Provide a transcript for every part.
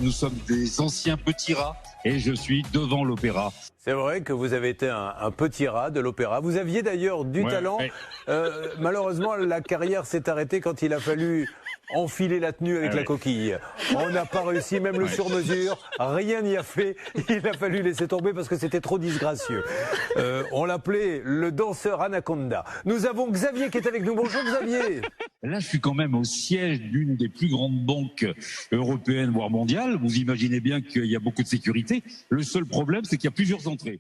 Nous sommes des anciens petits rats et je suis devant l'opéra. C'est vrai que vous avez été un petit rat de l'opéra. Vous aviez d'ailleurs du talent. Malheureusement, la carrière s'est arrêtée quand il a fallu enfiler la tenue avec la coquille. On n'a pas réussi, même le sur-mesure, rien n'y a fait. Il a fallu laisser tomber parce que c'était trop disgracieux. On l'appelait le danseur Anaconda. Nous avons Xavier qui est avec nous. Bonjour Xavier. Là, je suis quand même au siège d'une des plus grandes banques européennes, voire mondiales. Vous imaginez bien qu'il y a beaucoup de sécurité. Le seul problème, c'est qu'il y a plusieurs entrées.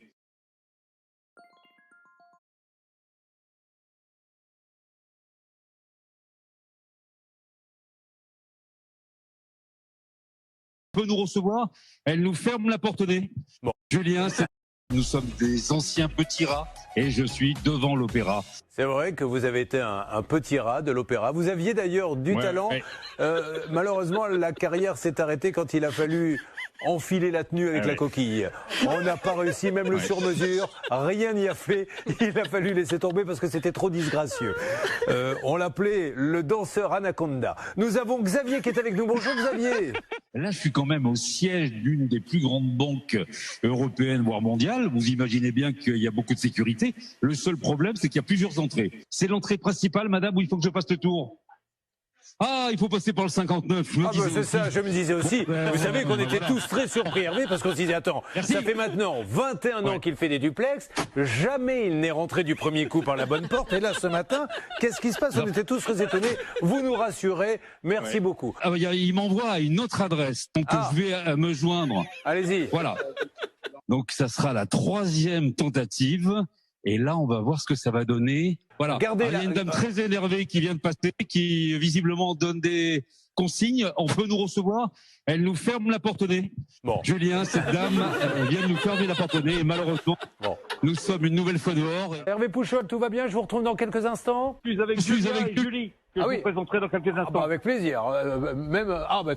Peut nous recevoir, elle nous ferme la porte-nez. Bon. Julien, nous sommes des anciens petits rats et je suis devant l'opéra. C'est vrai que vous avez été un petit rat de l'opéra. Vous aviez d'ailleurs du talent. Malheureusement, la carrière s'est arrêtée quand il a fallu enfiler la tenue avec la coquille. On n'a pas réussi, même le sur-mesure, rien n'y a fait. Il a fallu laisser tomber parce que c'était trop disgracieux. On l'appelait le danseur Anaconda. Nous avons Xavier qui est avec nous. Bonjour Xavier. Là, je suis quand même au siège d'une des plus grandes banques européennes, voire mondiales. Vous imaginez bien qu'il y a beaucoup de sécurité. Le seul problème, c'est qu'il y a plusieurs entrées. C'est l'entrée principale, madame, où il faut que je passe le tour. Ah, il faut passer par le 59. C'est ça, je me disais aussi. Vous savez qu'on était tous très surpris, Hervé, parce qu'on se disait, attends, ça fait maintenant 21 ans qu'il fait des duplex. Jamais il n'est rentré du premier coup par la bonne porte. Et là, ce matin, qu'est-ce qui se passe? On était tous très étonnés. Vous nous rassurez. Merci beaucoup. Ah, il m'envoie à une autre adresse. Donc, je vais me joindre. Allez-y. Voilà. Donc, ça sera la 3e tentative. Et là, on va voir ce que ça va donner. Voilà. Il y a une dame très énervée qui vient de passer, qui visiblement donne des consignes. On peut nous recevoir. Elle nous ferme la porte-nez. Bon. Julien, cette dame vient de nous fermer la porte-nez. Et malheureusement, nous sommes une nouvelle fois dehors. Hervé Pouchol, tout va bien? Je vous retrouve dans quelques instants. Je suis avec Julie. Que je vous présenterai dans quelques instants. Avec plaisir.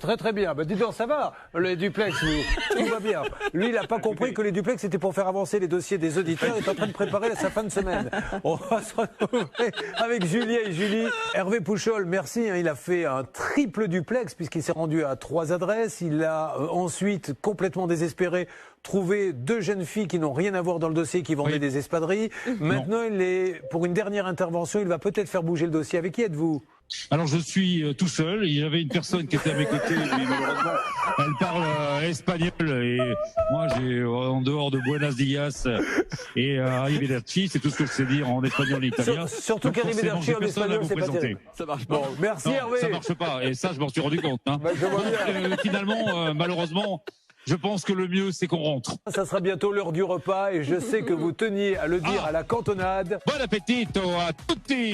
Très très bien. Dis donc, ça va. Les duplex, tout va bien. Lui, il n'a pas compris que les duplex, c'était pour faire avancer les dossiers des auditeurs. Il est en train de préparer sa fin de semaine. On va se retrouver avec Julien et Julie. Hervé Pouchol, merci. Il a fait un triple duplex puisqu'il s'est rendu à 3 adresses. Il a ensuite, complètement désespéré, trouvé 2 jeunes filles qui n'ont rien à voir dans le dossier, qui vendaient des espadrilles. Maintenant, pour une dernière intervention, il va peut-être faire bouger le dossier. Avec qui êtes-vous? Alors je suis tout seul, il y avait une personne qui était à mes côtés, mais malheureusement elle parle espagnol et moi j'ai en dehors de Buenos Dias et Arrivederci, c'est tout ce que je sais dire en espagnol et italien. Surtout qu'Arrivederci en espagnol c'est pas terrible. Ça marche pas. Bon, merci Hervé. Ça marche pas et ça je m'en suis rendu compte. Finalement, malheureusement, je pense que le mieux c'est qu'on rentre. Ça sera bientôt l'heure du repas et je sais que vous teniez à le dire à la cantonade. Bon appétit à tutti.